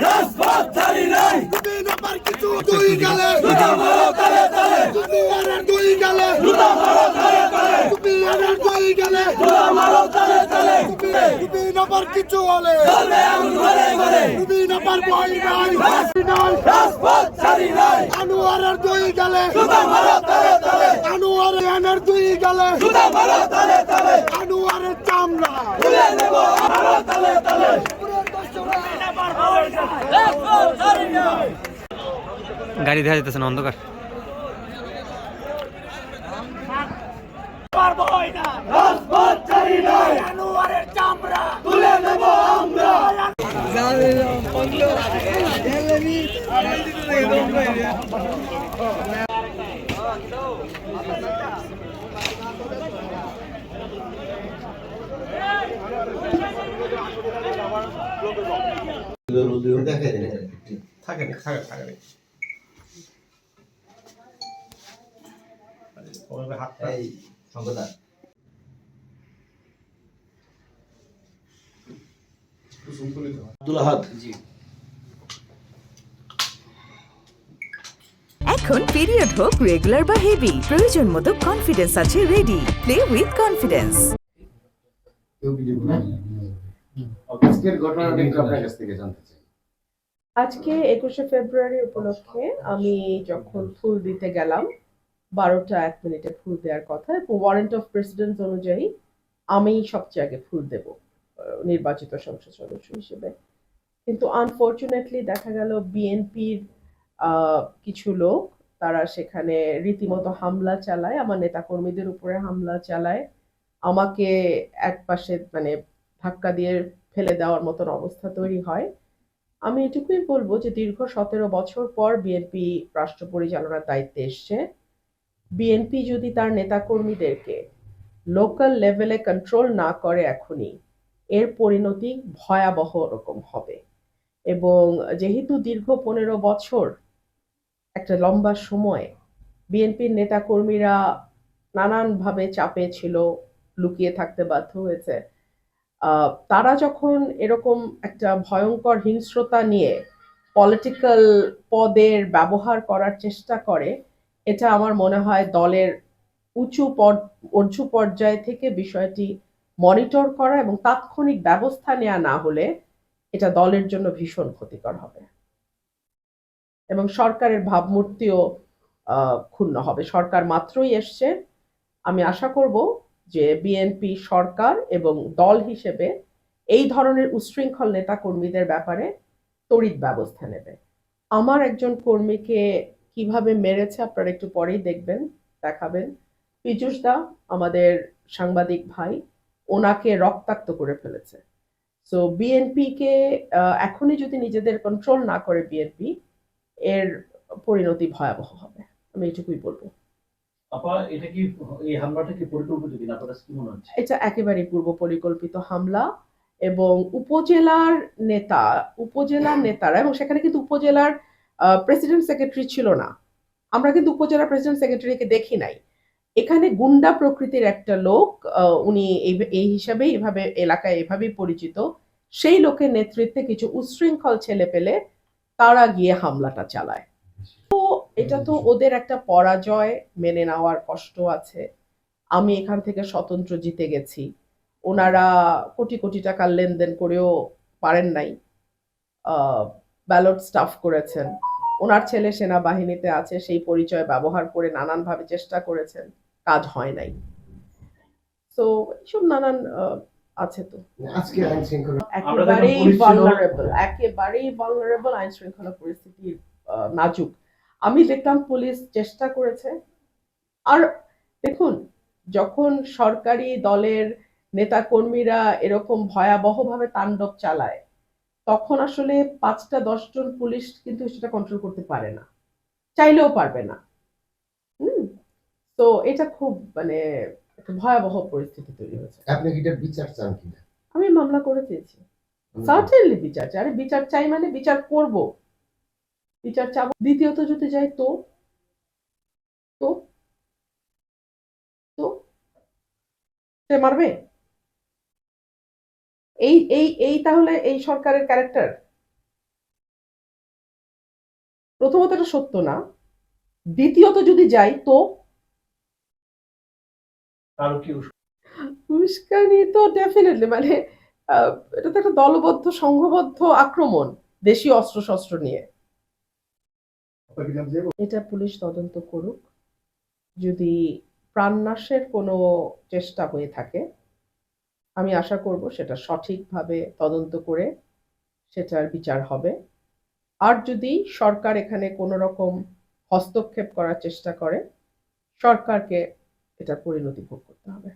রাজপথ ছাড়ি নাই তুমি নাম্বার কিছু দুই গালে জুতা মারো তালে তালে তুমি আর দুই গালে জুতা মারো তালে তালে তুমি আর দুই গালে জুতা মারো তালে তালে তুমি নাম্বার কিছু হলে চলবে আগুন ঘরে ঘরে তুমি নাম্বার বই নাই রাজপথ ছাড়ি নাই আনোয়ারের দুই গালে জুতা মারো তালে তালে আনোয়ারের দুই গালে জুতা মারো তালে তালে আনোয়ারের চামড়া তুলে নেব মারো তালে তালে রাজপথ ছাড়ি নাই গাড়ি দেখা যেতেছে না, অন্ধকার। রাজপথ ছাড়ি নাই আনোয়ারের চামড়া তুলে নেব আমরা এখন পিরিয়ড হোক রেগুলার বা হেভি, প্রয়োজন মতো কনফিডেন্স আছে রেডি। Play with confidence. আজকের ঘটনাটা একটু আপনার কাছ থেকে জানতে চাই। আজকে 21শে ফেব্রুয়ারি উপলক্ষে আমি যখন ফুল দিতে গেলাম, 12টা 1 মিনিটে ফুল দেওয়ার কথা, ওয়ারেন্ট অফ প্রেসিডেন্ট অনুযায়ী আমি সবচেয়ে আগে ফুল দেব নির্বাচিত সংসদ সদস্য হিসেবে। কিন্তু আনফরচুনেটলি দেখা গেল বিএনপির কিছু লোক তারা সেখানে রীতিমতো হামলা চালায়, আমার নেতাকর্মীদের উপরে হামলা চালায়, আমাকে এক পাশে মানে ধাক্কা দিয়ে ফেলে দেওয়ার মতন অবস্থা তৈরি হয়। আমি এটুকুই বলবো যে দীর্ঘ 17 বছর পর বিএনপি রাষ্ট্র পরিচালনার দায়িত্বে এসছে। বিএনপি যদি তার নেতাকর্মীদেরকে লোকাল লেভেলে কন্ট্রোল না করে এখনই, এর পরিণতি ভয়াবহ রকম হবে। এবং যেহেতু দীর্ঘ 15 বছর একটা লম্বা সময় বিএনপির নেতাকর্মীরা নানানভাবে চাপে ছিল, লুকিয়ে থাকতে বাধ্য হয়েছে, তারা যখন এরকম একটা ভয়ঙ্কর হিংস্রতা নিয়ে পলিটিক্যাল পদের ব্যবহার করার চেষ্টা করে, এটা আমার মনে হয় দলের উঁচু পর্যায় থেকে বিষয়টি মনিটর করা এবং তাৎক্ষণিক ব্যবস্থা নেওয়া না হলে এটা দলের জন্য ভীষণ ক্ষতিকর হবে এবং সরকারের ভাবমূর্তিও ক্ষুণ্ণ হবে। সরকার মাত্রই এসছে, আমি আশা করব যে বিএনপি সরকার এবং দল হিসেবে এই ধরনের উচ্ছৃঙ্খল নেতা কর্মীদের ব্যাপারে তড়িৎ ব্যবস্থা নেবে। আমার একজন কর্মীকে কিভাবে মেরেছে আপনারা একটু পরেই দেখাবেন। পীযূষ দা আমাদের সাংবাদিক ভাই, ওনাকে রক্তাক্ত করে ফেলেছে। সো বিএনপি কে এখনই যদি নিজেদের কন্ট্রোল না করে বিএনপি, এর পরিণতি ভয়াবহ হবে, আমি এটুকুই বলবো। এটা একেবারেই পূর্ব পরিকল্পিত হামলা এবং উপজেলার নেতারা, এবং সেখানে কিন্তু উপজেলার প্রেসিডেন্ট সেক্রেটারি ছিল না, আমরা কিন্তু উপজেলা প্রেসিডেন্ট সেক্রেটারিকে দেখি নাই। এখানে গুন্ডা প্রকৃতির একটা লোক, উনি এই হিসাবে এভাবে এলাকায় এভাবেই পরিচিত, সেই লোকের নেতৃত্বে কিছু উচ্ছৃঙ্খল ছেলে পেলে তারা গিয়ে হামলাটা চালায়। এটা তো ওদের একটা পরাজয়, মেনে নেওয়ার কষ্ট আছে। আমি এখান থেকে স্বতন্ত্র জিতে গেছি, ওনারা কোটি কোটি টাকার লেনদেন করেও পারেন নাই, ব্যালট স্টাফ করেছেন, ওনার ছেলে সেনাবাহিনীতে আছে, সেই পরিচয় ব্যবহার করে নানানভাবে চেষ্টা করেছেন, কাজ হয় নাই। তো এইসব নানান আছে। তো আজকে আইন শৃঙ্খলা একেবারেই ভালনারেবল আইন শৃঙ্খলা পরিস্থিতি নাজুক। আমি দেখলাম পুলিশ চেষ্টা করেছে, আর দেখুন যখন সরকারি দলের নেতা কর্মীরা এরকম ভয়াবহভাবে তাণ্ডব চালায়, তখন আসলে 5-10 জন পুলিশ কিন্তু সেটা কন্ট্রোল করতে পারে না, চাইলেও পারবে না। তো এটা খুব মানে একটা ভয়াবহ পরিস্থিতি তৈরি হয়েছে। আপনি কি এটা বিচার চান কিনা? আমি মামলা করে চেয়েছি, সার্টেনলি বিচার চাই। আরে বিচার চাই মানে বিচার করব, বিচার চাবো। দ্বিতীয়ত যদি যাই তো তো তো সে মারবে? এই এই এই তাহলে এই সরকারের ক্যারেক্টার? প্রথমত এটা সত্য না, দ্বিতীয়ত যদি যাই তো উস্কানি তো ডেফিনেটলি মানে এটা তো একটা দলবদ্ধ সংঘবদ্ধ আক্রমণ দেশীয় অস্ত্রশস্ত্র নিয়ে। এটা পুলিশ তদন্ত করুক, যদি প্রাণনাশের কোনো চেষ্টা হয়ে থাকে আমি আশা করব সেটা সঠিকভাবে তদন্ত করে সেটার বিচার হবে। আর যদি সরকার এখানে কোনো রকম হস্তক্ষেপ করার চেষ্টা করে, সরকারকে এটা পরিণতি ভোগ করতে হবে।